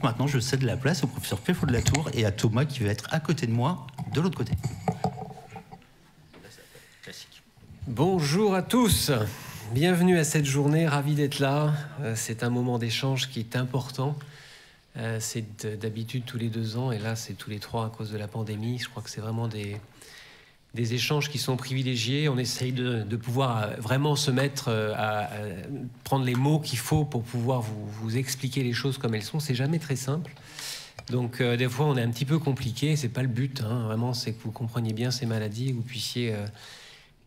maintenant, je cède la place au professeur Pelfo de la Tour et à Thomas qui va être à côté de moi, de l'autre côté. Bonjour à tous, bienvenue à cette journée, ravi d'être là. C'est un moment d'échange qui est important. C'est d'habitude tous les 2 ans et là c'est tous les 3 à cause de la pandémie. Je crois que c'est vraiment des échanges qui sont privilégiés. On essaye de pouvoir vraiment se mettre à prendre les mots qu'il faut pour pouvoir vous expliquer les choses comme elles sont. C'est jamais très simple. Donc des fois on est un petit peu compliqué. C'est pas le but, hein. Vraiment, c'est que vous compreniez bien ces maladies et que vous puissiez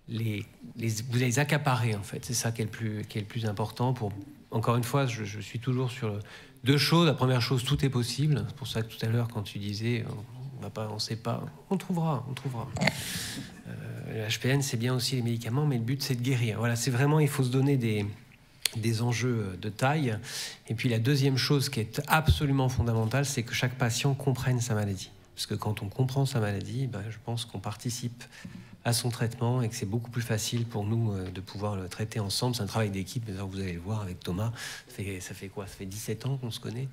vous les accaparer en fait. C'est ça qui est le plus important. Encore une fois, je suis toujours sur 2 choses. La première chose, tout est possible. C'est pour ça que tout à l'heure quand tu disais on ne sait pas, on trouvera. Le HPN, c'est bien aussi les médicaments, mais le but, c'est de guérir. Voilà, c'est vraiment, il faut se donner des enjeux de taille. Et puis la deuxième chose qui est absolument fondamentale, c'est que chaque patient comprenne sa maladie. Parce que quand on comprend sa maladie, je pense qu'on participe à son traitement et que c'est beaucoup plus facile pour nous de pouvoir le traiter ensemble. C'est un travail d'équipe, vous allez le voir avec Thomas. Ça fait quoi? Ça fait 17 ans qu'on se connaît.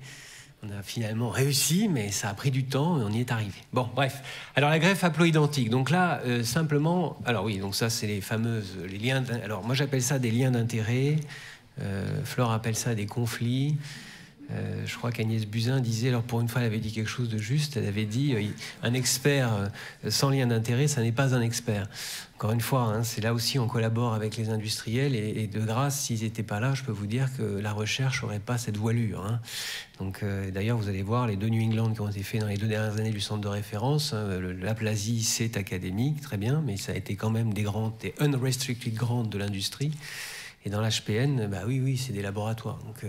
On a finalement réussi, mais ça a pris du temps et on y est arrivé. Bon, bref. Alors, la greffe haploïdentique. Donc là, simplement... Alors oui, donc ça, c'est les liens... Alors, moi, j'appelle ça des liens d'intérêt. Flore appelle ça des conflits. Je crois qu'Agnès Buzyn disait, alors pour une fois elle avait dit quelque chose de juste, elle avait dit un expert sans lien d'intérêt, ça n'est pas un expert. Encore une fois, hein, c'est là aussi on collabore avec les industriels et de grâce, s'ils n'étaient pas là, je peux vous dire que la recherche n'aurait pas cette voilure. Hein. Donc d'ailleurs, vous allez voir les 2 New England qui ont été faits dans les 2 dernières années du centre de référence. L'aplasie, c'est académique, très bien, mais ça a été quand même des unrestricted grants de l'industrie. Et dans l'HPN, oui, c'est des laboratoires. Donc,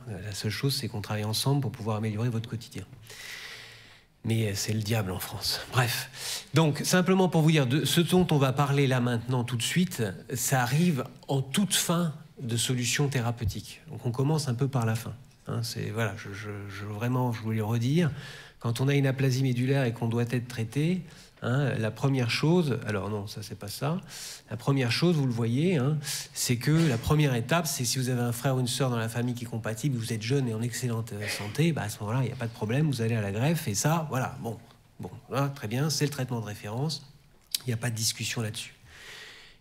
la seule chose, c'est qu'on travaille ensemble pour pouvoir améliorer votre quotidien. Mais c'est le diable en France. Bref. Donc, simplement pour vous dire, de ce dont on va parler là maintenant, tout de suite, ça arrive en toute fin de solution thérapeutique. Donc, on commence un peu par la fin. Hein, voilà, vraiment, je voulais le redire. Quand on a une aplasie médulaire et qu'on doit être traité... Hein, la première chose, alors non, ça c'est pas ça. La première chose, vous le voyez, hein, c'est que la première étape, c'est si vous avez un frère ou une sœur dans la famille qui est compatible, vous êtes jeune et en excellente santé, à ce moment-là, il n'y a pas de problème, vous allez à la greffe et ça, voilà, bon, là, très bien, c'est le traitement de référence, il n'y a pas de discussion là-dessus.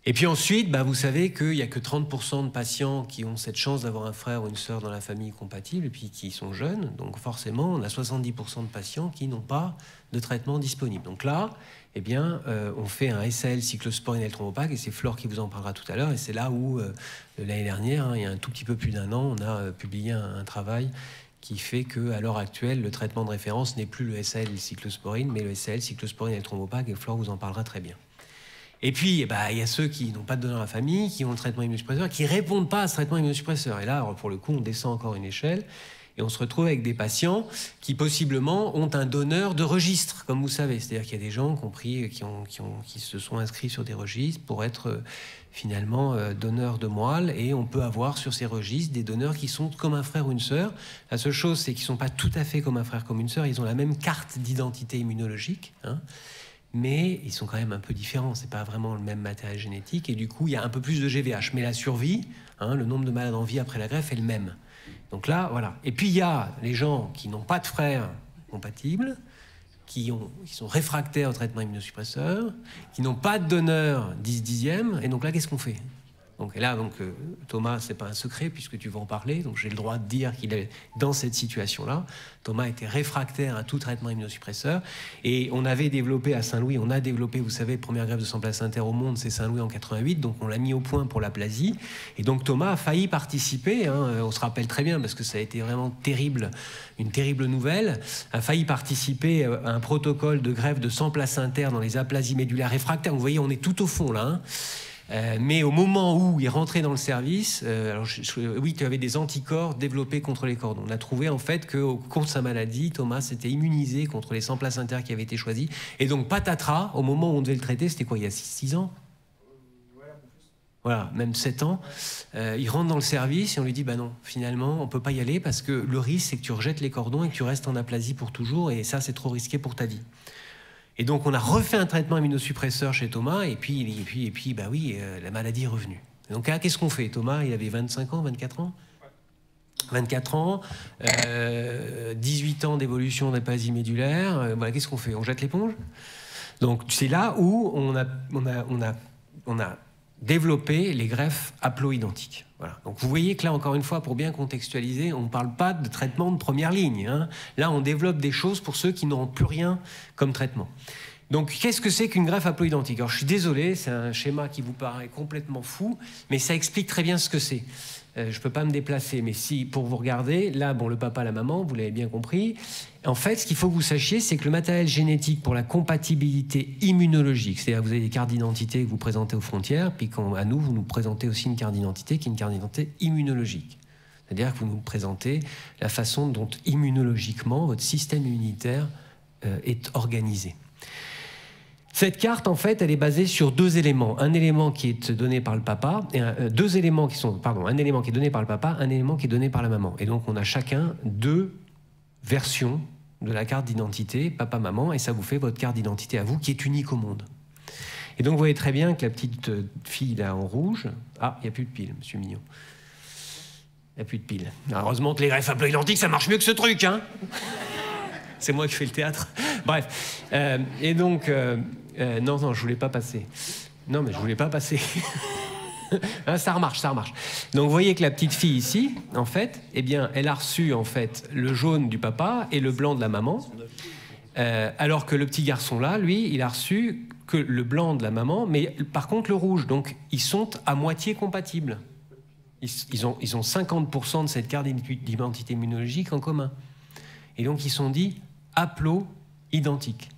Et puis ensuite, vous savez qu'il n'y a que 30% de patients qui ont cette chance d'avoir un frère ou une sœur dans la famille compatible et puis qui sont jeunes. Donc forcément, on a 70% de patients qui n'ont pas de traitement disponible. Donc là, on fait un SAL cyclosporine L-Thrombopag et c'est Flore qui vous en parlera tout à l'heure. Et c'est là où, l'année dernière, il y a un tout petit peu plus d'1 an, on a publié un travail qui fait qu'à l'heure actuelle, le traitement de référence n'est plus le SAL cyclosporine, mais le SAL cyclosporine L-Thrombopag et Flore vous en parlera très bien. Et puis, il y a ceux qui n'ont pas de donneur dans la famille, qui ont le traitement immunosuppresseur, qui ne répondent pas à ce traitement immunosuppresseur. Et là, pour le coup, on descend encore une échelle et on se retrouve avec des patients qui, possiblement, ont un donneur de registre, comme vous savez. C'est-à-dire qu'il y a des gens qui se sont inscrits sur des registres pour être, finalement, donneurs de moelle. Et on peut avoir sur ces registres des donneurs qui sont comme un frère ou une sœur. La seule chose, c'est qu'ils ne sont pas tout à fait comme un frère, comme une sœur. Ils ont la même carte d'identité immunologique, hein. Mais ils sont quand même un peu différents, c'est pas vraiment le même matériel génétique, et du coup, il y a un peu plus de GVH. Mais la survie, hein, le nombre de malades en vie après la greffe est le même. Donc là, voilà. Et puis, il y a les gens qui n'ont pas de frères compatibles, qui sont réfractaires au traitement immunosuppresseur, qui n'ont pas de donneur 10/10e, et donc là, qu'est-ce qu'on fait ? Donc Thomas, c'est pas un secret puisque tu vas en parler, donc j'ai le droit de dire qu'il est dans cette situation-là. Thomas était réfractaire à tout traitement immunosuppresseur et on avait développé à Saint-Louis, vous savez, première greffe de sang placentaire au monde, c'est Saint-Louis en 88, donc on l'a mis au point pour l'aplasie. Et donc Thomas a failli participer, hein, on se rappelle très bien parce que ça a été vraiment terrible, une terrible nouvelle, a failli participer à un protocole de greffe de sang placentaire dans les aplasies médulaires réfractaires. Vous voyez, on est tout au fond là, hein. Mais au moment où il rentrait dans le service, oui, tu avais des anticorps développés contre les cordons. On a trouvé en fait qu'au cours de sa maladie, Thomas s'était immunisé contre les sangs placentaires qui avaient été choisis. Et donc, patatras, au moment où on devait le traiter, c'était quoi, il y a 6 ans ? Voilà, même 7 ans. Il rentre dans le service et on lui dit, non, finalement, on ne peut pas y aller parce que le risque, c'est que tu rejettes les cordons et que tu restes en aplasie pour toujours. Et ça, c'est trop risqué pour ta vie. Et donc, on a refait un traitement immunosuppresseur chez Thomas, et puis la maladie est revenue. Et donc là, qu'est-ce qu'on fait ? Thomas, il avait 25 ans, 24 ans ? 24 ans, 18 ans d'évolution d'aplasie médulaire. Voilà, qu'est-ce qu'on fait? On jette l'éponge? Donc c'est là où on a développé les greffes haploidentiques. Voilà. Donc vous voyez que là, encore une fois, pour bien contextualiser, on ne parle pas de traitement de première ligne, hein. Là, on développe des choses pour ceux qui n'auront plus rien comme traitement. Donc, qu'est-ce que c'est qu'une greffe haploidentique? Alors, je suis désolé, c'est un schéma qui vous paraît complètement fou, mais ça explique très bien ce que c'est. Je ne peux pas me déplacer, mais si, pour vous regarder, là, bon, le papa, la maman, vous l'avez bien compris. En fait, ce qu'il faut que vous sachiez, c'est que le matériel génétique pour la compatibilité immunologique, c'est-à-dire que vous avez des cartes d'identité que vous présentez aux frontières, puis à nous, vous nous présentez aussi une carte d'identité qui est une carte d'identité immunologique. C'est-à-dire que vous nous présentez la façon dont immunologiquement votre système immunitaire est organisé. Cette carte, en fait, elle est basée sur deux éléments. Un élément qui est donné par le papa, et deux éléments qui sont... Pardon, un élément qui est donné par le papa, un élément qui est donné par la maman. Et donc, on a chacun deux versions de la carte d'identité, papa-maman, et ça vous fait votre carte d'identité à vous, qui est unique au monde. Et donc, vous voyez très bien que la petite fille, là, en rouge... Ah, il n'y a plus de pile, monsieur Mignon. Il n'y a plus de pile. Heureusement que les greffes haploidentiques, ça marche mieux que ce truc, hein. C'est moi qui fais le théâtre. Bref. Et donc... non, je voulais pas passer. Non, mais je voulais pas passer. Ça remarche, ça remarche. Donc, vous voyez que la petite fille ici, en fait, eh bien, elle a reçu, en fait, le jaune du papa et le blanc de la maman. Alors que le petit garçon, là, lui, il a reçu que le blanc de la maman, mais par contre, le rouge. Donc, ils sont à moitié compatibles. Ils ont 50% de cette carte d'identité immunologique en commun. Et donc, ils sont dits haplo-identiques.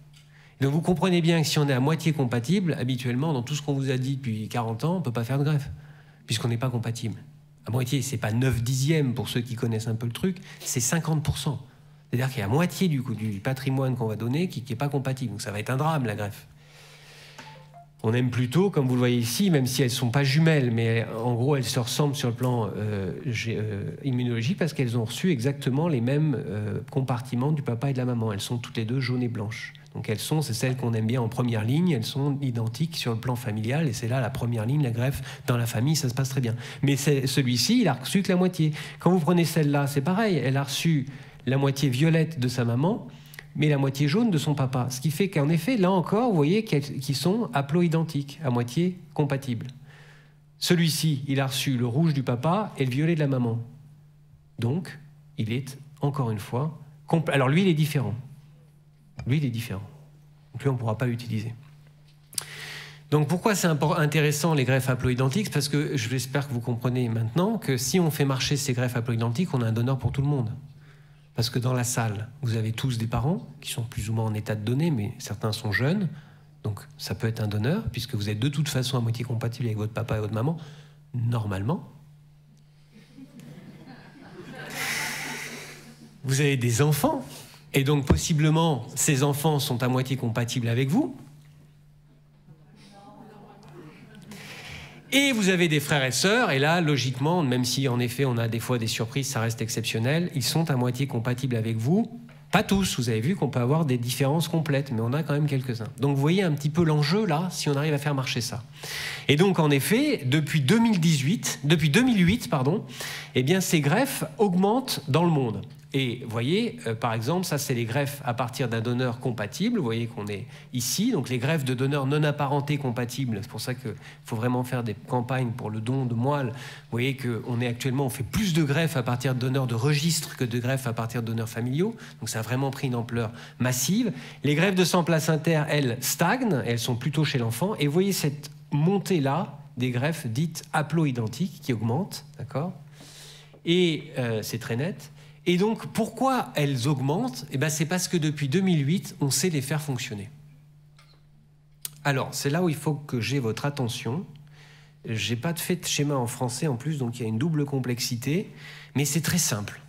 Donc vous comprenez bien que si on est à moitié compatible, habituellement, dans tout ce qu'on vous a dit depuis 40 ans, on ne peut pas faire de greffe, puisqu'on n'est pas compatible. À moitié, ce n'est pas 9/10 pour ceux qui connaissent un peu le truc, c'est 50%. C'est-à-dire qu'il y a moitié du patrimoine qu'on va donner qui n'est pas compatible. Donc ça va être un drame, la greffe. On aime plutôt, comme vous le voyez ici, même si elles ne sont pas jumelles, mais en gros, elles se ressemblent sur le plan immunologique parce qu'elles ont reçu exactement les mêmes compartiments du papa et de la maman. Elles sont toutes les deux jaunes et blanches. Donc c'est celles qu'on aime bien en première ligne, elles sont identiques sur le plan familial, et c'est là la première ligne, la greffe, dans la famille, ça se passe très bien. Mais celui-ci, il a reçu que la moitié. Quand vous prenez celle-là, c'est pareil, elle a reçu la moitié violette de sa maman, mais la moitié jaune de son papa. Ce qui fait qu'en effet, là encore, vous voyez qu'ils sont haploidentiques, à moitié compatibles. Celui-ci, il a reçu le rouge du papa et le violet de la maman. Donc, il est, encore une fois, alors lui, il est différent. Lui, il est différent. Donc lui, on ne pourra pas l'utiliser. Donc pourquoi c'est intéressant les greffes haploidentiques? Parce que j'espère que vous comprenez maintenant que si on fait marcher ces greffes haploidentiques, on a un donneur pour tout le monde. Parce que dans la salle, vous avez tous des parents qui sont plus ou moins en état de donner, mais certains sont jeunes. Donc ça peut être un donneur, puisque vous êtes de toute façon à moitié compatible avec votre papa et votre maman, normalement. Vous avez des enfants. Et donc, possiblement, ces enfants sont à moitié compatibles avec vous. Et vous avez des frères et sœurs, et là, logiquement, même si, en effet, on a des fois des surprises, ça reste exceptionnel, ils sont à moitié compatibles avec vous. Pas tous, vous avez vu qu'on peut avoir des différences complètes, mais on a quand même quelques-uns. Donc, vous voyez un petit peu l'enjeu, là, si on arrive à faire marcher ça. Et donc, en effet, depuis 2008, eh bien, ces greffes augmentent dans le monde. Et vous voyez, par exemple, ça c'est les greffes à partir d'un donneur compatible. Vous voyez qu'on est ici, donc les greffes de donneurs non apparentés compatibles. C'est pour ça qu'il faut vraiment faire des campagnes pour le don de moelle. Vous voyez qu'on est actuellement, on fait plus de greffes à partir de donneurs de registre que de greffes à partir de donneurs familiaux. Donc ça a vraiment pris une ampleur massive. Les greffes de sang placentaire, elles stagnent, elles sont plutôt chez l'enfant. Et vous voyez cette montée-là des greffes dites haploidentiques qui augmentent, d'accord? Et c'est très net. Et donc, pourquoi elles augmentent? Eh bien, c'est parce que depuis 2008, on sait les faire fonctionner. Alors, c'est là où il faut que j'ai votre attention. Je n'ai pas fait de schéma en français en plus, donc il y a une double complexité. Mais c'est très simple.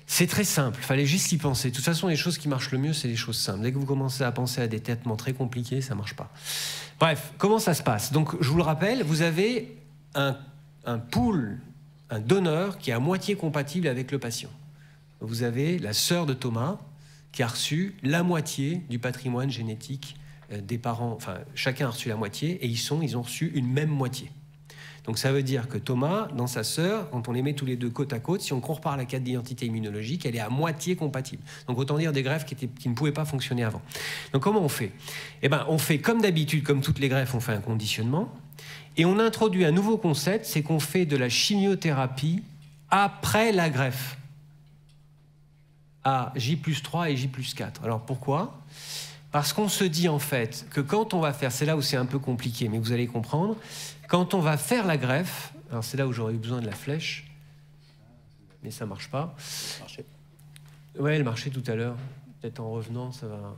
C'est très simple, il fallait juste y penser. De toute façon, les choses qui marchent le mieux, c'est les choses simples. Dès que vous commencez à penser à des traitements très compliqués, ça ne marche pas. Bref, comment ça se passe? Donc, je vous le rappelle, vous avez un pool, un donneur qui est à moitié compatible avec le patient. Vous avez la sœur de Thomas qui a reçu la moitié du patrimoine génétique des parents. Enfin, chacun a reçu la moitié et ils ont reçu une même moitié. Donc ça veut dire que Thomas, dans sa sœur, quand on les met tous les deux côte à côte, si on compare la carte d'identité immunologique, elle est à moitié compatible. Donc autant dire des greffes qui ne pouvaient pas fonctionner avant. Donc comment on fait? Eh ben, on fait comme d'habitude, comme toutes les greffes, on fait un conditionnement. Et on introduit un nouveau concept, c'est qu'on fait de la chimiothérapie après la greffe. À J+3 et J+4. Alors pourquoi? Parce qu'on se dit en fait que quand on va faire, c'est là où c'est un peu compliqué, mais vous allez comprendre, quand on va faire la greffe, alors c'est là où j'aurais eu besoin de la flèche, mais ça marche pas. Ouais, elle marchait tout à l'heure. Peut-être en revenant, ça va...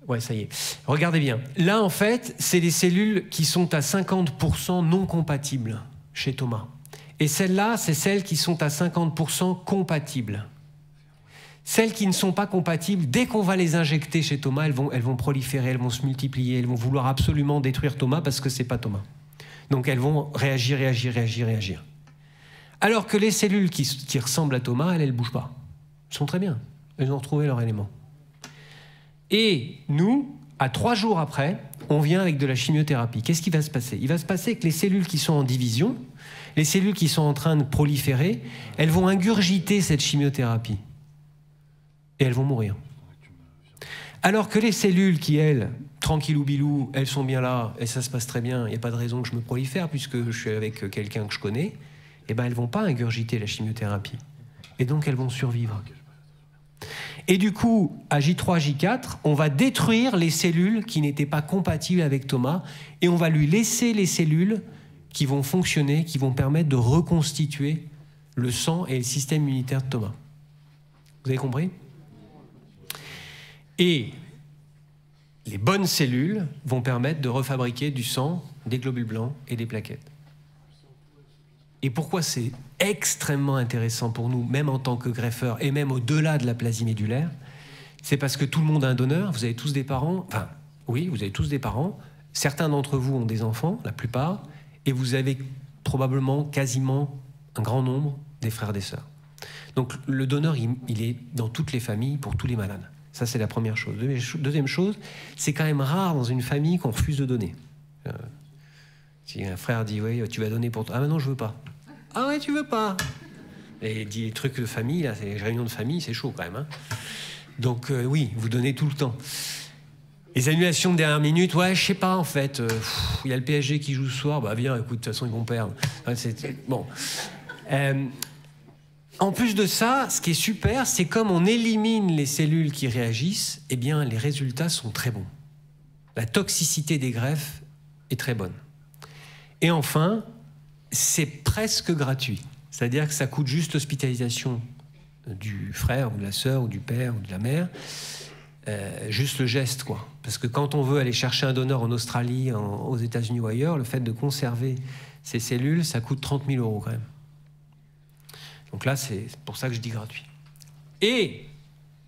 Ouais, ça y est. Regardez bien. Là, en fait, c'est les cellules qui sont à 50% non compatibles chez Thomas. Et celles-là, c'est celles qui sont à 50% compatibles. Celles qui ne sont pas compatibles, dès qu'on va les injecter chez Thomas, elles vont proliférer, elles vont se multiplier, elles vont vouloir absolument détruire Thomas parce que c'est pas Thomas. Donc elles vont réagir. Alors que les cellules qui ressemblent à Thomas, elles bougent pas. Elles sont très bien. Elles ont retrouvé leur élément. Et nous, à 3 jours après, on vient avec de la chimiothérapie. Qu'est-ce qui va se passer? Il va se passer que les cellules qui sont en division, les cellules qui sont en train de proliférer, elles vont ingurgiter cette chimiothérapie. Et elles vont mourir. Alors que les cellules qui, elles, tranquillou bilou, elles sont bien là, et ça se passe très bien, il n'y a pas de raison que je me prolifère puisque je suis avec quelqu'un que je connais, eh ben elles ne vont pas ingurgiter la chimiothérapie. Et donc elles vont survivre. Et du coup, à J3, J4, on va détruire les cellules qui n'étaient pas compatibles avec Thomas et on va lui laisser les cellules qui vont fonctionner, qui vont permettre de reconstituer le sang et le système immunitaire de Thomas. Vous avez compris ? Et les bonnes cellules vont permettre de refabriquer du sang, des globules blancs et des plaquettes. Et pourquoi c'est extrêmement intéressant pour nous, même en tant que greffeur et même au-delà de l'aplasie médulaire, c'est parce que tout le monde a un donneur, vous avez tous des parents, enfin oui, vous avez tous des parents, certains d'entre vous ont des enfants, la plupart, et vous avez probablement quasiment un grand nombre des frères et des sœurs. Donc le donneur, il est dans toutes les familles pour tous les malades. Ça, c'est la première chose. Deuxième chose, c'est quand même rare dans une famille qu'on refuse de donner. Si un frère dit « oui, tu vas donner pour toi », « ah mais non, je veux pas ». « Ah ouais, tu veux pas ». Et dit les trucs de famille, là, les réunions de famille, c'est chaud quand même. Hein. Donc oui, vous donnez tout le temps. Les annulations de dernière minute, ouais, je sais pas en fait. Il y a le PSG qui joue ce soir, bah viens, écoute, de toute façon ils vont perdre. Ouais, bon. En plus de ça, ce qui est super, c'est comme on élimine les cellules qui réagissent, eh bien les résultats sont très bons. La toxicité des greffes est très bonne. Et enfin, c'est presque gratuit. C'est-à-dire que ça coûte juste l'hospitalisation du frère ou de la sœur ou du père ou de la mère, juste le geste, quoi. Parce que quand on veut aller chercher un donneur en Australie, aux États-Unis ou ailleurs, le fait de conserver ces cellules, ça coûte 30 000 € quand même. Donc là, c'est pour ça que je dis gratuit. Et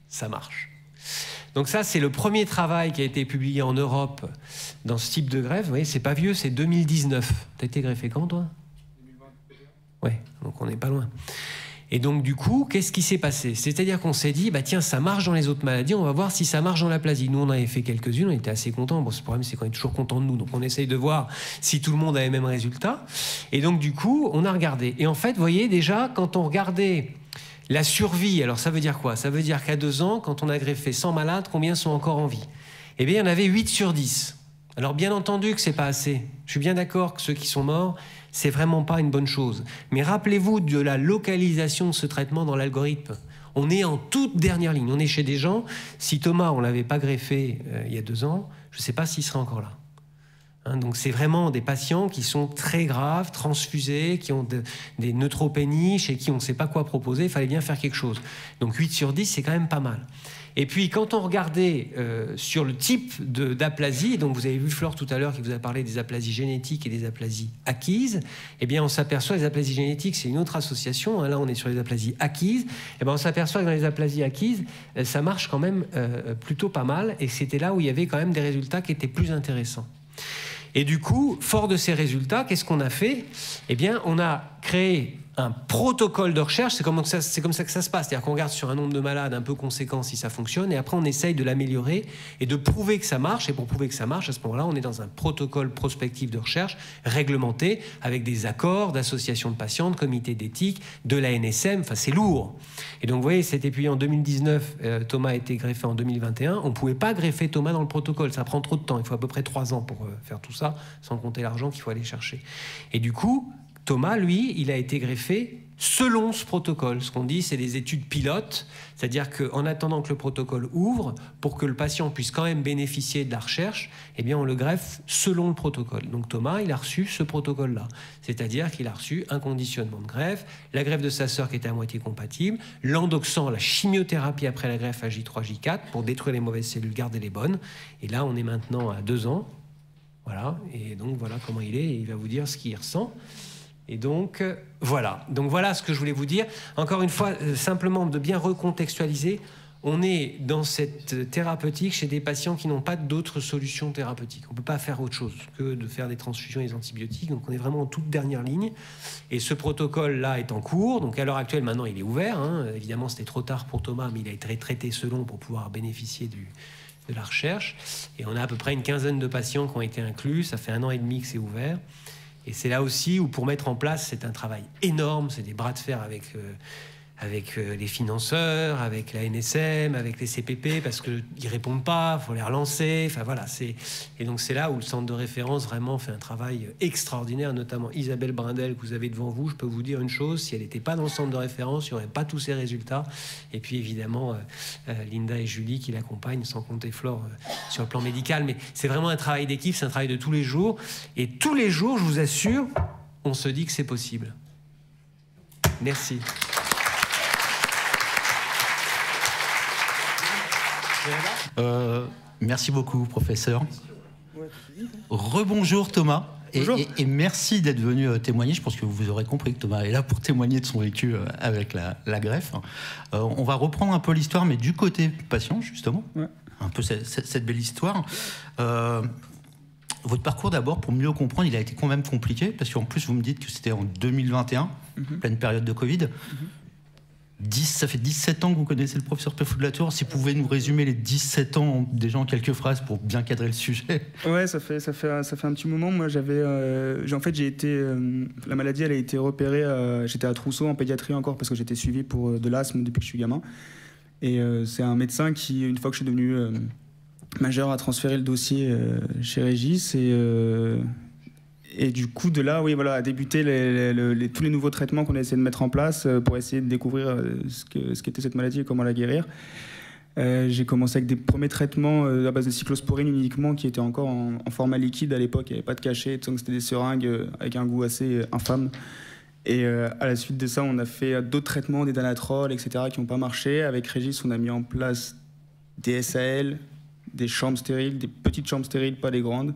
ça marche. Donc ça, c'est le premier travail qui a été publié en Europe dans ce type de greffe. Vous voyez, c'est pas vieux, c'est 2019. T'as été greffé quand, toi ? 2020. Ouais, donc on n'est pas loin. Et donc, du coup, qu'est-ce qui s'est passé? C'est-à-dire qu'on s'est dit, bah tiens, ça marche dans les autres maladies, on va voir si ça marche dans l'aplasie. Nous, on avait fait quelques-unes, on était assez contents. Bon, ce problème, c'est qu'on est toujours content de nous. Donc, on essaye de voir si tout le monde a les mêmes résultats. Et donc, du coup, on a regardé. Et en fait, vous voyez, déjà, quand on regardait la survie, alors ça veut dire quoi? Ça veut dire qu'à 2 ans, quand on a greffé 100 malades, combien sont encore en vie? Eh bien, il y en avait 8 sur 10. Alors, bien entendu que c'est pas assez. Je suis bien d'accord que ceux qui sont morts, c'est vraiment pas une bonne chose. Mais rappelez-vous de la localisation de ce traitement dans l'algorithme. On est en toute dernière ligne. On est chez des gens, si Thomas, on l'avait pas greffé il y a 2 ans, je ne sais pas s'il serait encore là. Hein, donc c'est vraiment des patients qui sont très graves, transfusés, qui ont des neutropénies, chez qui on ne sait pas quoi proposer, il fallait bien faire quelque chose. Donc 8 sur 10, c'est quand même pas mal. Et puis, quand on regardait sur le type d'aplasie, donc vous avez vu Flore tout à l'heure qui vous a parlé des aplasies génétiques et des aplasies acquises, eh bien, on s'aperçoit que les aplasies génétiques, c'est une autre association. Hein, là, on est sur les aplasies acquises. Eh bien, on s'aperçoit que dans les aplasies acquises, ça marche quand même plutôt pas mal. Et c'était là où il y avait quand même des résultats qui étaient plus intéressants. Et du coup, fort de ces résultats, qu'est-ce qu'on a fait? Eh bien, on a créé un protocole de recherche, c'est comme ça que ça se passe. C'est-à-dire qu'on regarde sur un nombre de malades un peu conséquent si ça fonctionne, et après on essaye de l'améliorer et de prouver que ça marche. Et pour prouver que ça marche, à ce moment-là, on est dans un protocole prospectif de recherche réglementé avec des accords d'associations de patients, de comités d'éthique, de la NSM. Enfin, c'est lourd. Et donc, vous voyez, c'était puis en 2019, Thomas a été greffé en 2021. On ne pouvait pas greffer Thomas dans le protocole. Ça prend trop de temps. Il faut à peu près 3 ans pour faire tout ça, sans compter l'argent qu'il faut aller chercher. Et du coup, Thomas, lui, il a été greffé selon ce protocole. Ce qu'on dit, c'est des études pilotes, c'est-à-dire qu'en attendant que le protocole ouvre, pour que le patient puisse quand même bénéficier de la recherche, eh bien, on le greffe selon le protocole. Donc Thomas, il a reçu ce protocole-là, c'est-à-dire qu'il a reçu un conditionnement de greffe, la greffe de sa sœur qui était à moitié compatible, l'endoxan, la chimiothérapie après la greffe à J3, J4 pour détruire les mauvaises cellules, garder les bonnes. Et là, on est maintenant à 2 ans. Voilà, et donc voilà comment il est, et il va vous dire ce qu'il ressent. Et donc, voilà. Donc, voilà ce que je voulais vous dire. Encore une fois, simplement de bien recontextualiser, on est dans cette thérapeutique chez des patients qui n'ont pas d'autres solutions thérapeutiques. On ne peut pas faire autre chose que de faire des transfusions et des antibiotiques. Donc, on est vraiment en toute dernière ligne. Et ce protocole-là est en cours. Donc, à l'heure actuelle, maintenant, il est ouvert. Hein. Évidemment, c'était trop tard pour Thomas, mais il a été traité selon pour pouvoir bénéficier de la recherche. Et on a à peu près une quinzaine de patients qui ont été inclus. Ça fait 1 an et demi que c'est ouvert. Et c'est là aussi où, pour mettre en place, c'est un travail énorme, c'est des bras de fer avec les financeurs, avec la NSM, avec les CPP, parce qu'ils ne répondent pas, il faut les relancer. Enfin, voilà, et donc c'est là où le centre de référence vraiment fait un travail extraordinaire, notamment Isabelle Brindel, que vous avez devant vous. Je peux vous dire une chose, si elle n'était pas dans le centre de référence, il n'y aurait pas tous ces résultats. Et puis évidemment, Linda et Julie qui l'accompagnent, sans compter Flore sur le plan médical. Mais c'est vraiment un travail d'équipe, c'est un travail de tous les jours. Et tous les jours, je vous assure, on se dit que c'est possible. Merci. Merci beaucoup, professeur. Rebonjour Thomas. Et merci d'être venu témoigner. Je pense que vous aurez compris que Thomas est là pour témoigner de son vécu avec la greffe. On va reprendre un peu l'histoire, mais du côté patient, justement. Ouais. Un peu cette belle histoire. Votre parcours, d'abord, pour mieux comprendre, il a été quand même compliqué, parce qu'en plus, vous me dites que c'était en 2021, pleine période de Covid. Ça fait 17 ans que vous connaissez le professeur Pefou-Delatour. Si vous pouvez nous résumer les 17 ans déjà en quelques phrases pour bien cadrer le sujet. Ouais, ça fait un petit moment. Moi, en fait, j'ai été, la maladie, elle a été repérée. J'étais à Trousseau en pédiatrie encore parce que j'étais suivi pour de l'asthme depuis que je suis gamin. Et c'est un médecin qui, une fois que je suis devenu majeur, a transféré le dossier chez Régis et du coup, de là, oui, voilà, a débuté tous les nouveaux traitements qu'on a essayé de mettre en place pour essayer de découvrir ce qu'était cette maladie et comment la guérir. J'ai commencé avec des premiers traitements à base de cyclosporine uniquement, qui étaient encore en format liquide à l'époque. Il n'y avait pas de cachet, donc c'était des seringues avec un goût assez infâme. Et à la suite de ça, on a fait d'autres traitements, des Danatrol, etc., qui n'ont pas marché. Avec Régis, on a mis en place des SAL, des chambres stériles, des petites chambres stériles, pas les grandes.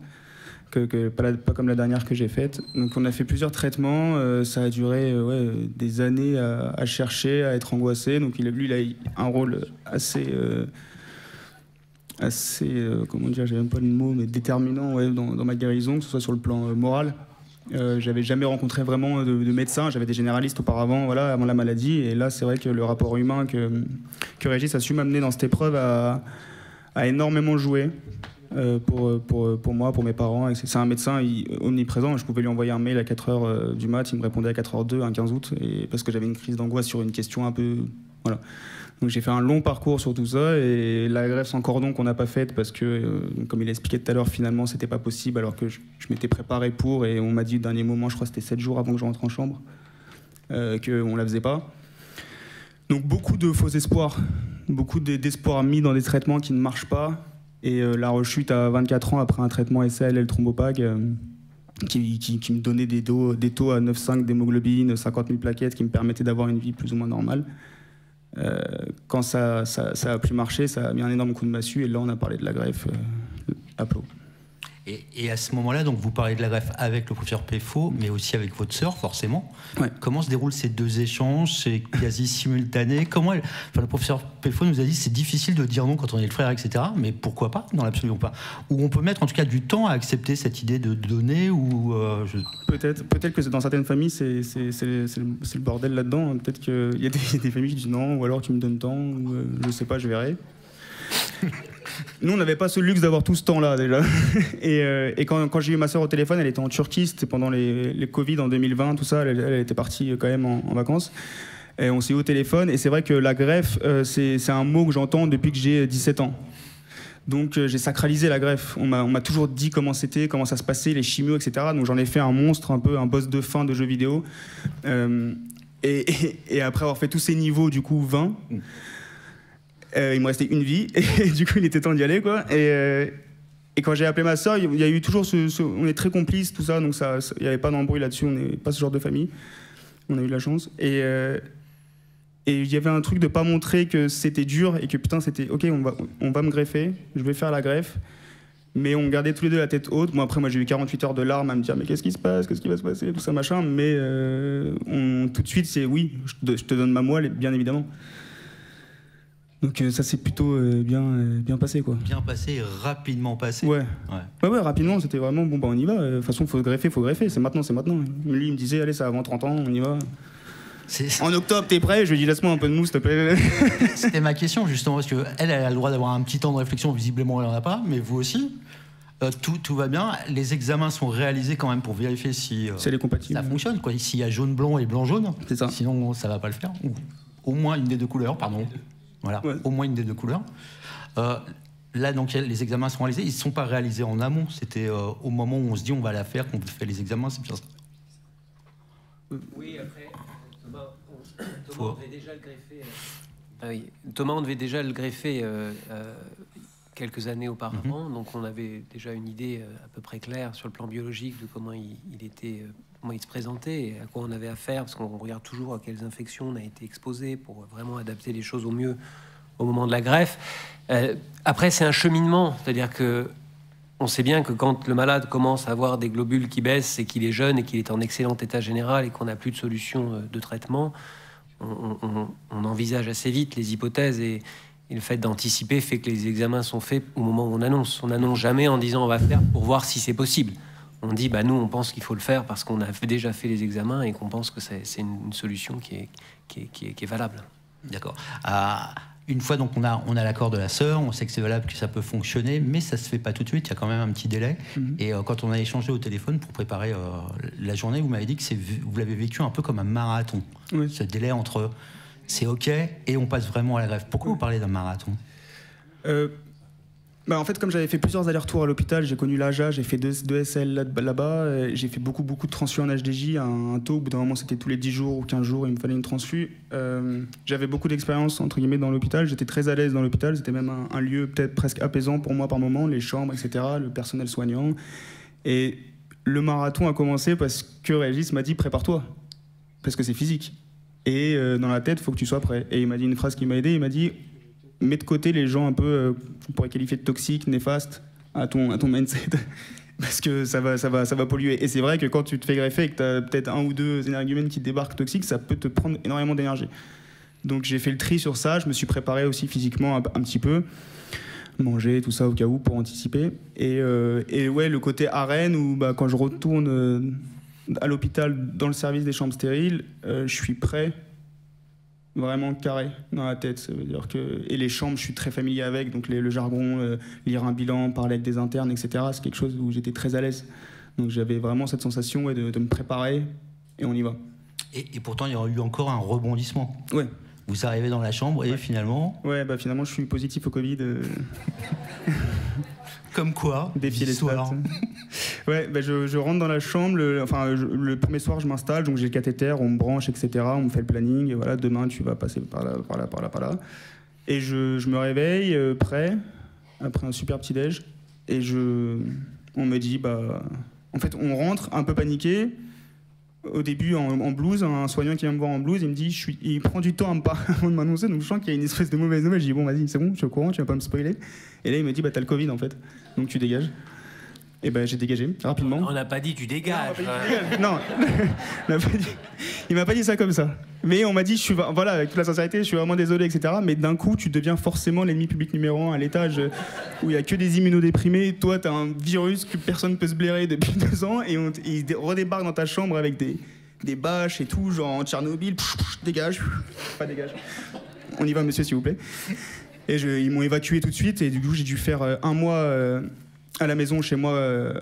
Pas comme la dernière que j'ai faite. Donc on a fait plusieurs traitements, ça a duré des années à chercher, à être angoissé. Donc lui, il a un rôle assez comment dire, j'ai même pas le mot, mais déterminant dans ma guérison, que ce soit sur le plan moral. J'avais jamais rencontré vraiment de médecin, j'avais des généralistes auparavant, voilà, avant la maladie, et là c'est vrai que le rapport humain que Régis a su m'amener dans cette épreuve a énormément joué. Pour moi, pour mes parents. C'est un médecin omniprésent. Je pouvais lui envoyer un mail à 4h du mat, il me répondait à 4h02, un 15 août, parce que j'avais une crise d'angoisse sur une question un peu... Voilà. Donc j'ai fait un long parcours sur tout ça, et la greffe sans cordon qu'on n'a pas faite, parce que, comme il a expliqué tout à l'heure, finalement, c'était pas possible, alors que je m'étais préparé pour, et on m'a dit au dernier moment, je crois que c'était 7 jours avant que je rentre en chambre, qu'on la faisait pas. Donc beaucoup de faux espoirs, beaucoup d'espoirs mis dans des traitements qui ne marchent pas. Et la rechute à 24 ans après un traitement SAL et le thrombopag qui me donnait des taux à 9,5 d'hémoglobine, 50 000 plaquettes, qui me permettaient d'avoir une vie plus ou moins normale. Quand ça a plus marché, ça a mis un énorme coup de massue, et là on a parlé de la greffe à Pau. Et à ce moment-là, donc vous parlez de la greffe avec le professeur Péfo, mais aussi avec votre sœur, forcément. Ouais. Comment se déroulent ces deux échanges? C'est quasi simultané. Le professeur Péfo nous a dit que c'est difficile de dire non quand on est le frère, etc. Mais pourquoi pas, dans l'absolu ou pas? Ou on peut mettre en tout cas du temps à accepter cette idée de donner ou Peut-être que dans certaines familles, c'est le bordel là-dedans. Peut-être qu'il y a des familles qui disent non, ou alors tu me donnes tant, ou je sais pas, je verrai. Nous, on n'avait pas ce luxe d'avoir tout ce temps-là, déjà. Et quand j'ai eu ma sœur au téléphone, elle était en Turquie, c'était pendant les Covid en 2020, tout ça, elle était partie quand même en vacances. Et on s'est eu au téléphone, et c'est vrai que la greffe, c'est un mot que j'entends depuis que j'ai 17 ans. Donc j'ai sacralisé la greffe. On m'a toujours dit comment c'était, comment ça se passait, les chimios, etc. Donc j'en ai fait un monstre, un peu un boss de fin de jeu vidéo. Et après avoir fait tous ces niveaux, du coup 20... il me restait une vie, et du coup il était temps d'y aller, quoi. Et quand j'ai appelé ma soeur, il y a eu toujours on est très complices, tout ça, donc il n'y avait pas d'embrouille là-dessus, on n'est pas ce genre de famille. On a eu de la chance. Et il y avait un truc de pas montrer que c'était dur, et que putain c'était, ok, on va me greffer, je vais faire la greffe, mais on gardait tous les deux la tête haute. Bon, après, moi j'ai eu 48 heures de larmes à me dire, mais qu'est-ce qui se passe, qu'est-ce qui va se passer, tout ça, machin, mais tout de suite, c'est oui, je te donne ma moelle, bien évidemment. Donc ça s'est plutôt bien passé, quoi. Bien passé, rapidement passé. Ouais, rapidement, c'était vraiment, bon, bah on y va. De toute façon, faut greffer, c'est maintenant. Lui, il me disait, allez, ça va avant 30 ans, on y va. En octobre, t'es prêt? Je lui ai dit, laisse-moi un peu de mousse, s'il te plaît. C'était ma question, justement, parce qu'elle a le droit d'avoir un petit temps de réflexion, visiblement, elle n'en a pas, mais vous aussi. Tout va bien. Les examens sont réalisés quand même pour vérifier si ça fonctionne, quoi. S'il y a jaune-blanc et blanc-jaune, sinon ça va pas le faire. Ou au moins une des deux couleurs, pardon. Voilà, ouais. Au moins une des deux couleurs. Là, donc, les examens sont réalisés. Ils ne sont pas réalisés en amont. C'était au moment où on se dit on va la faire qu'on fait les examens. C'est bien ça. Oui, après, Thomas, on devait déjà le greffer. Oui, Thomas, on devait déjà le greffer quelques années auparavant. Donc, on avait déjà une idée à peu près claire sur le plan biologique de comment il était... comment il se présentait et à quoi on avait affaire, parce qu'on regarde toujours à quelles infections on a été exposé pour vraiment adapter les choses au mieux au moment de la greffe. Après, c'est un cheminement, c'est-à-dire que on sait bien que quand le malade commence à avoir des globules qui baissent, c'est qu'il est jeune et qu'il est en excellent état général et qu'on n'a plus de solution de traitement. On envisage assez vite les hypothèses et le fait d'anticiper fait que les examens sont faits au moment où on annonce. On n'annonce jamais en disant on va faire pour voir si c'est possible. On dit, bah, nous, on pense qu'il faut le faire parce qu'on a déjà fait les examens et qu'on pense que c'est une solution qui est valable. D'accord. Une fois donc on a l'accord de la sœur, on sait que c'est valable, que ça peut fonctionner, mais ça se fait pas tout de suite, il y a quand même un petit délai. Et quand on a échangé au téléphone pour préparer la journée, vous m'avez dit que vous l'avez vécu un peu comme un marathon. Oui. Ce délai entre c'est ok et on passe vraiment à la greffe. Pourquoi vous parlez d'un marathon? En fait, comme j'avais fait plusieurs allers-retours à l'hôpital, j'ai connu l'AJA, j'ai fait deux SL là-bas, j'ai fait beaucoup de transfus en HDJ, un taux, au bout d'un moment c'était tous les 10 jours ou 15 jours, il me fallait une transfus. J'avais beaucoup d'expérience, entre guillemets, dans l'hôpital, j'étais très à l'aise dans l'hôpital, c'était même un lieu peut-être presque apaisant pour moi par moment, les chambres, etc., le personnel soignant. Et le marathon a commencé parce que Régis m'a dit « prépare-toi », parce que c'est physique. Et dans la tête, il faut que tu sois prêt. Et il m'a dit une phrase qui m'a aidé, il m'a dit « mets de côté les gens un peu, on pourrait qualifier de toxiques, néfastes à ton mindset, parce que ça va polluer. Et c'est vrai que quand tu te fais greffer et que tu as peut-être un ou deux énergumènes qui débarquent toxiques, ça peut te prendre énormément d'énergie. Donc j'ai fait le tri sur ça, je me suis préparé aussi physiquement un petit peu, manger, tout ça au cas où pour anticiper. Et ouais, le côté arène où quand je retourne à l'hôpital dans le service des chambres stériles, je suis prêt. Vraiment carré dans la tête, ça veut dire que... Et les chambres, je suis très familier avec, donc le jargon, lire un bilan, parler avec des internes, etc., c'est quelque chose où j'étais très à l'aise. Donc j'avais vraiment cette sensation de me préparer, et on y va. Et pourtant, il y a eu encore un rebondissement. Ouais. Vous arrivez dans la chambre et finalement... Ouais, finalement, je suis positif au Covid. Comme quoi, défier les stats. Ouais, je rentre dans la chambre, le premier soir je m'installe, donc j'ai le cathéter, on me branche, etc. On me fait le planning, et voilà, demain tu vas passer par là. Et je me réveille, prêt, après un super petit déj, et on me dit, en fait on rentre un peu paniqué, au début en blouse, un soignant qui vient me voir en blouse, il me dit, il prend du temps avant de m'annoncer, donc je sens qu'il y a une espèce de mauvaise nouvelle. Je dis bon, vas-y, c'est bon, je suis au courant, tu vas pas me spoiler. Et là il me dit t'as le Covid en fait, donc tu dégages. Et ben j'ai dégagé rapidement. On n'a pas dit tu dégages. Non, il m'a pas dit ça comme ça. Mais on m'a dit, voilà, avec toute la sincérité, je suis vraiment désolé, etc. Mais d'un coup, tu deviens forcément l'ennemi public numéro 1 à l'étage où il y a que des immunodéprimés. Toi, t'as un virus que personne ne peut se blairer depuis 2 ans et il redébarque dans ta chambre avec des bâches et tout, genre en Tchernobyl. Dégage, pas dégage. On y va, monsieur, s'il vous plaît. Et ils m'ont évacué tout de suite et du coup, j'ai dû faire 1 mois à la maison chez moi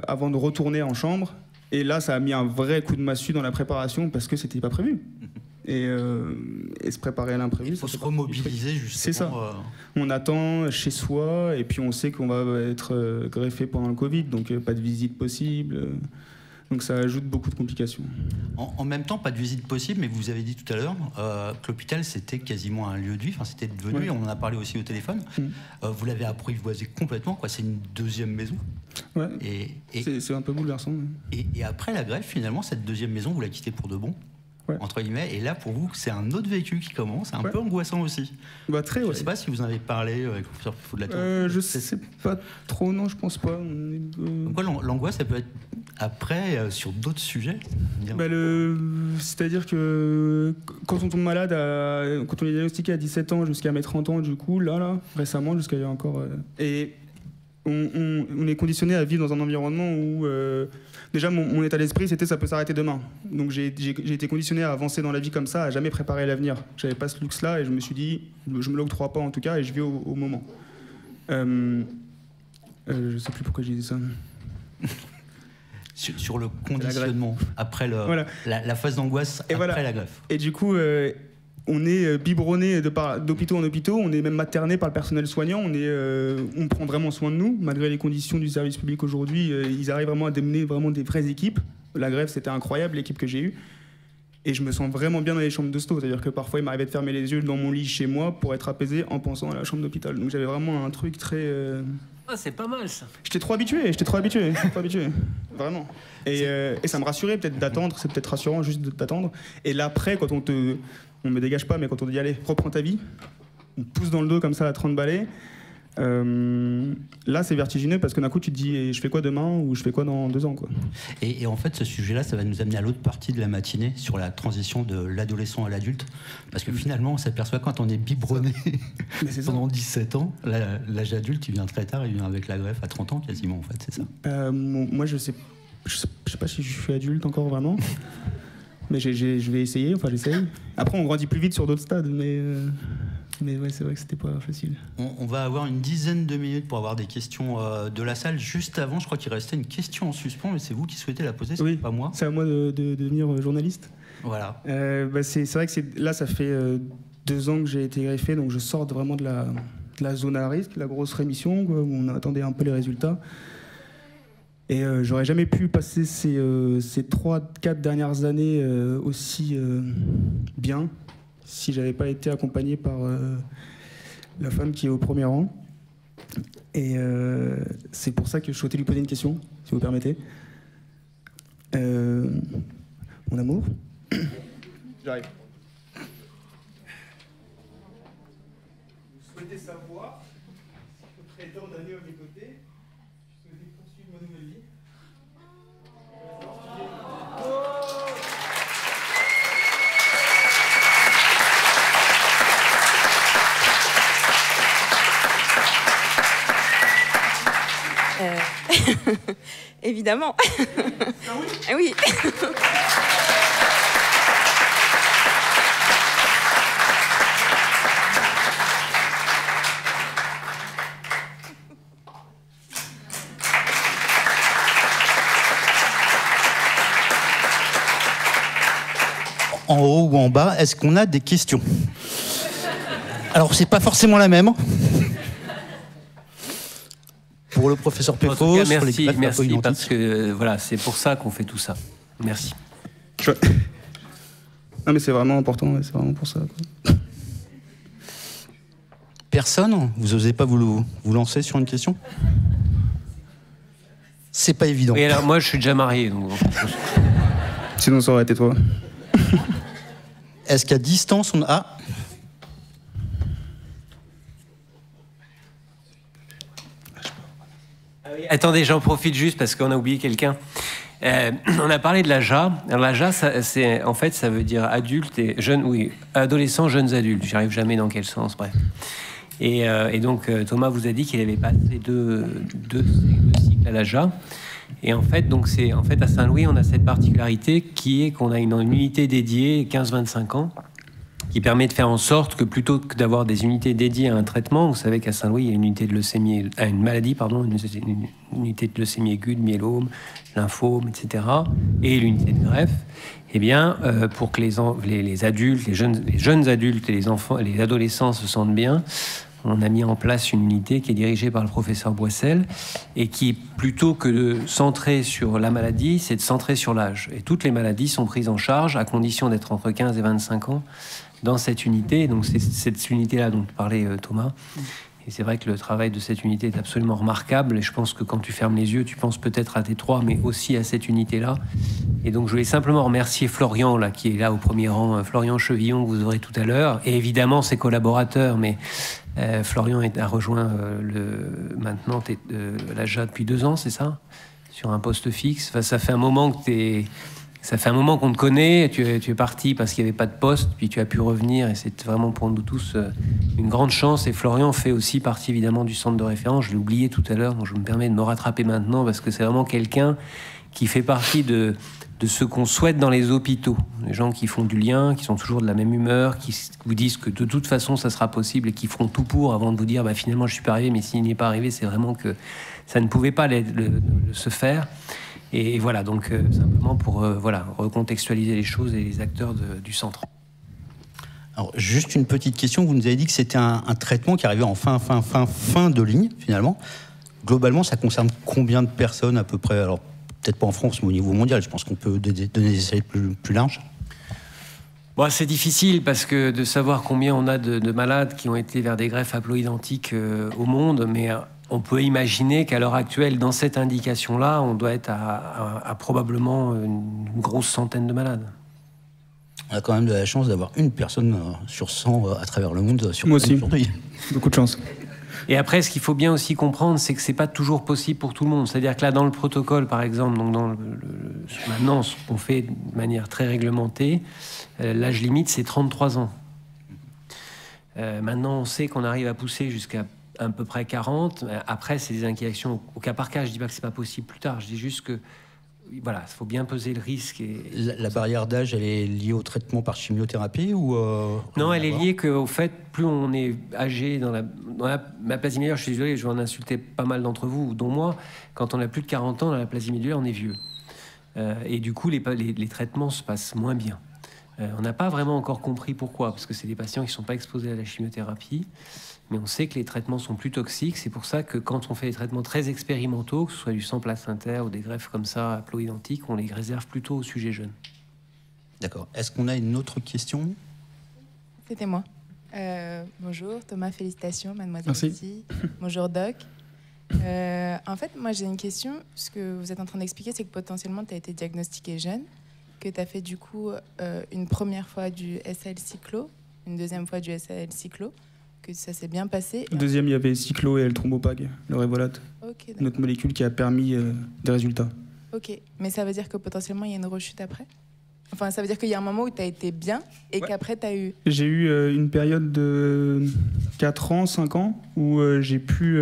avant de retourner en chambre. Et là, ça a mis un vrai coup de massue dans la préparation parce que c'était pas prévu. Et se préparer à l'imprévu. Il faut se remobiliser, justement. C'est ça. On attend chez soi et puis on sait qu'on va être greffé pendant le Covid, donc pas de visite possible. Donc ça ajoute beaucoup de complications. En même temps, pas de visite possible, mais vous avez dit tout à l'heure que l'hôpital, c'était quasiment un lieu de vie. Enfin, c'était devenu, on en a parlé aussi au téléphone. Vous l'avez apprivoisé complètement, quoi. C'est une deuxième maison. Ouais. Et c'est un peu bouleversant. Et après la greffe, finalement, cette deuxième maison, vous la quittez pour de bon. Ouais. Entre guillemets, et là pour vous c'est un autre vécu qui commence, un peu angoissant aussi. Bah, très, je sais pas si vous en avez parlé avec le professeur Pifou-Delator. Je sais pas trop, non, je pense pas. Pourquoi l'angoisse, ça peut être après sur d'autres sujets? Bah, c'est-à-dire que quand on tombe malade, quand on est diagnostiqué à 17 ans jusqu'à mes 30 ans, du coup, là récemment, jusqu'à il y a encore... et on est conditionné à vivre dans un environnement où... déjà, mon état d'esprit, c'était ça peut s'arrêter demain. Donc j'ai été conditionné à avancer dans la vie comme ça, à jamais préparer l'avenir. J'avais pas ce luxe-là et je me suis dit, je me l'octroie pas en tout cas et je vis au moment. Je sais plus pourquoi j'ai dit ça. Sur le conditionnement, après la phase d'angoisse après la greffe. Et du coup, on est biberonné d'hôpitaux en hôpitaux, on est même materné par le personnel soignant, on prend vraiment soin de nous, malgré les conditions du service public aujourd'hui, ils arrivent vraiment à démener vraiment des vraies équipes. La greffe, c'était incroyable, l'équipe que j'ai eue. Et je me sens vraiment bien dans les chambres d'hosto, c'est-à-dire que parfois il m'arrivait de fermer les yeux dans mon lit chez moi pour être apaisé en pensant à la chambre d'hôpital. Donc j'avais vraiment un truc très... Ah, c'est pas mal ça. J'étais trop habitué, vraiment. Et ça me rassurait peut-être d'attendre, c'est peut-être rassurant juste d'attendre. Et là après, quand on me dégage pas, mais quand on dit allez, reprends ta vie, on pousse dans le dos comme ça à 30 balais. Là, c'est vertigineux parce que d'un coup, tu te dis je fais quoi demain ou je fais quoi dans 2 ans, quoi. Et en fait, ce sujet-là, ça va nous amener à l'autre partie de la matinée sur la transition de l'adolescent à l'adulte. Parce que finalement, on s'aperçoit quand on est biberonné pendant 17 ans, l'âge adulte, il vient très tard, il vient avec la greffe à 30 ans quasiment, en fait, c'est ça. Moi, je sais pas si je suis adulte encore vraiment. Mais je vais essayer, j'essaye. Après, on grandit plus vite sur d'autres stades, mais ouais, c'est vrai que c'était pas facile. On va avoir une dizaine de minutes pour avoir des questions de la salle. Juste avant, je crois qu'il restait une question en suspens, mais c'est vous qui souhaitez la poser, c'est pas moi. C'est à moi de devenir journaliste. Voilà. C'est vrai que là, ça fait 2 ans que j'ai été greffé, donc je sors vraiment de la zone à risque, la grosse rémission, quoi, où on attendait un peu les résultats. Et j'aurais jamais pu passer ces 3-4 dernières années aussi bien si j'avais pas été accompagné par la femme qui est au premier rang. Et c'est pour ça que je souhaitais lui poser une question, si vous permettez. Mon amour. J'arrive. Vous souhaitez savoir si après tant d'années à mes côtés, je souhaitais poursuivre ma nouvelle vie. Évidemment. Ah oui. Oui. En haut ou en bas, est-ce qu'on a des questions? Alors, c'est pas forcément la même. Pour le professeur Péfos, merci parce que voilà, c'est pour ça qu'on fait tout ça. Merci. Non mais c'est vraiment important, c'est vraiment pour ça, quoi. Personne? Vous osez pas vous lancer sur une question? C'est pas évident. Et alors moi je suis déjà marié. Donc... Sinon ça aurait été toi. Est-ce qu'à distance on a... Ah. Ah oui. attendez, j'en profite juste parce qu'on a oublié quelqu'un. On a parlé de l'AJA. Alors l'AJA, en fait, ça veut dire adulte et jeune, oui, adolescents, jeunes adultes. J'arrive jamais dans quel sens, bref. Et donc Thomas vous a dit qu'il avait passé deux cycles à l'AJA. Et en fait, donc à Saint-Louis, on a cette particularité qui est qu'on a une unité dédiée 15-25 ans, qui permet de faire en sorte que plutôt que d'avoir des unités dédiées à un traitement, vous savez qu'à Saint-Louis, il y a une unité de leucémie, une maladie, pardon, une unité de leucémie aiguë, de myélome, lymphome, etc., et l'unité de greffe. Eh bien, pour que les adultes, les jeunes adultes et les enfants, les adolescents se sentent bien, on a mis en place une unité qui est dirigée par le professeur Boissel et qui, plutôt que de centrer sur la maladie, c'est de centrer sur l'âge. Et toutes les maladies sont prises en charge à condition d'être entre 15 et 25 ans dans cette unité. Donc c'est cette unité-là dont parlait Thomas. Et c'est vrai que le travail de cette unité est absolument remarquable. Et je pense que quand tu fermes les yeux, tu penses peut-être à tes trois, mais aussi à cette unité-là. Et donc je voulais simplement remercier Florian, là, qui est là au premier rang, Florian Chevillon, que vous aurez tout à l'heure, et évidemment ses collaborateurs. Mais Florian a rejoint maintenant l'AJA depuis 2 ans, c'est ça? Sur un poste fixe. Enfin, ça fait un moment que ça fait un moment qu'on te connaît, tu es parti parce qu'il n'y avait pas de poste, puis tu as pu revenir, et c'est vraiment pour nous tous une grande chance. Et Florian fait aussi partie évidemment du centre de référence, je l'ai oublié tout à l'heure, donc je me permets de me rattraper maintenant, parce que c'est vraiment quelqu'un qui fait partie de ce qu'on souhaite dans les hôpitaux. Les gens qui font du lien, qui sont toujours de la même humeur, qui vous disent que de toute façon ça sera possible, et qui feront tout pour avant de vous dire finalement je suis pas arrivé, mais s'il n'est pas arrivé, c'est vraiment que ça ne pouvait pas se faire. Et voilà, donc simplement pour recontextualiser les choses et les acteurs du centre. Alors, juste une petite question. Vous nous avez dit que c'était un traitement qui arrivait en fin de ligne, finalement. Globalement, ça concerne combien de personnes à peu près? Alors, peut-être pas en France, mais au niveau mondial. Je pense qu'on peut donner des essais plus larges. Bon, c'est difficile parce que de savoir combien on a de malades qui ont été vers des greffes haploïdentiques au monde, mais on peut imaginer qu'à l'heure actuelle, dans cette indication-là, on doit être à probablement une grosse centaine de malades. On a quand même de la chance d'avoir une personne sur 100 à travers le monde sur Moi aussi. aujourd'hui. Beaucoup de chance. Et après, ce qu'il faut bien aussi comprendre, c'est que c'est pas toujours possible pour tout le monde. C'est-à-dire que là, dans le protocole, par exemple, donc maintenant, ce qu'on fait de manière très réglementée, l'âge limite, c'est 33 ans. Maintenant, on sait qu'on arrive à pousser jusqu'à à peu près 40. Après, c'est des inquiétations au cas par cas. Je dis pas que c'est pas possible plus tard. Je dis juste que voilà, il faut bien peser le risque. La barrière d'âge, elle est liée au traitement par chimiothérapie ou Non, elle est liée qu'au fait, plus on est âgé dans la plasie médullaire, je suis désolé, je vais en insulter pas mal d'entre vous, dont moi, quand on a plus de 40 ans dans la plasie médullaire, on est vieux. Et du coup, les traitements se passent moins bien. On n'a pas vraiment encore compris pourquoi, parce que c'est des patients qui ne sont pas exposés à la chimiothérapie. Mais on sait que les traitements sont plus toxiques. C'est pour ça que quand on fait des traitements très expérimentaux, que ce soit du sang placentaire ou des greffes comme ça, haploïdentiques, on les réserve plutôt aux sujets jeunes. D'accord. Est-ce qu'on a une autre question? C'était moi. Bonjour, Thomas, félicitations, mademoiselle. Merci. Bonjour, Doc. En fait, moi, j'ai une question. Ce que vous êtes en train d'expliquer, c'est que potentiellement, tu as été diagnostiqué jeune, que tu as fait du coup une première fois du SAL cyclo, une deuxième fois du SAL cyclo, que ça s'est bien passé. Le deuxième, il y avait cyclo et L-thrombopag, le Revolat. Okay, une autre molécule qui a permis des résultats. Ok, mais ça veut dire que potentiellement, il y a une rechute après? Enfin, ça veut dire qu'il y a un moment où tu as été bien et qu'après, tu as eu... J'ai eu une période de 4 ans, 5 ans, où j'ai pu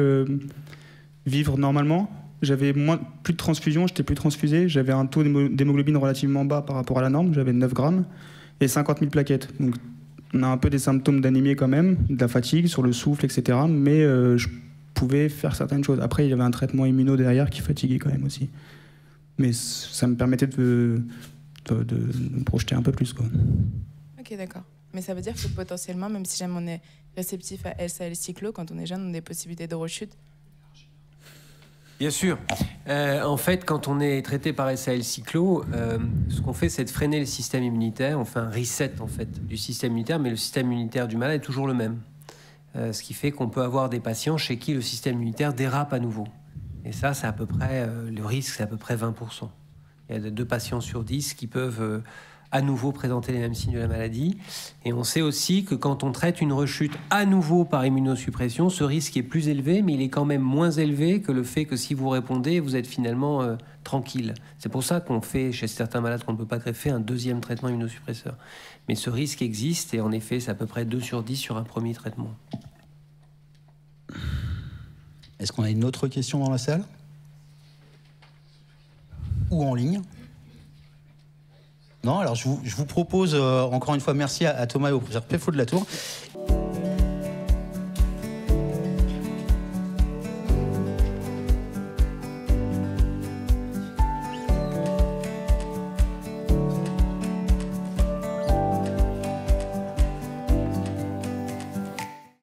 vivre normalement. J'avais plus de transfusion, j'étais plus transfusé. J'avais un taux d'hémoglobine relativement bas par rapport à la norme. J'avais 9 grammes et 50 000 plaquettes. Donc, on a un peu des symptômes d'anémie quand même, de la fatigue sur le souffle, etc. Mais je pouvais faire certaines choses. Après, il y avait un traitement immuno derrière qui fatiguait quand même aussi. Mais ça me permettait de me projeter un peu plus, quoi. Ok, d'accord. Mais ça veut dire que potentiellement, même si jamais on est réceptif à SAL cyclo, quand on est jeune, on a des possibilités de rechute? Bien sûr. En fait, quand on est traité par SAL cyclo, ce qu'on fait, c'est de freiner le système immunitaire. On fait un reset en fait du système immunitaire, mais le système immunitaire du malade est toujours le même. Ce qui fait qu'on peut avoir des patients chez qui le système immunitaire dérape à nouveau. Et ça, c'est à peu près le risque, c'est à peu près 20%. Il y a 2 patients sur 10 qui peuvent à nouveau présenter les mêmes signes de la maladie. Et on sait aussi que quand on traite une rechute à nouveau par immunosuppression, ce risque est plus élevé, mais il est quand même moins élevé que le fait que si vous répondez, vous êtes finalement tranquille. C'est pour ça qu'on fait, chez certains malades qu'on ne peut pas greffer, un deuxième traitement immunosuppresseur. Mais ce risque existe, et en effet, c'est à peu près 2 sur 10 sur un premier traitement. Est-ce qu'on a une autre question dans la salle? Ou en ligne? Non, alors je vous propose, encore une fois, merci à Thomas et au professeur Peffot de la Tour.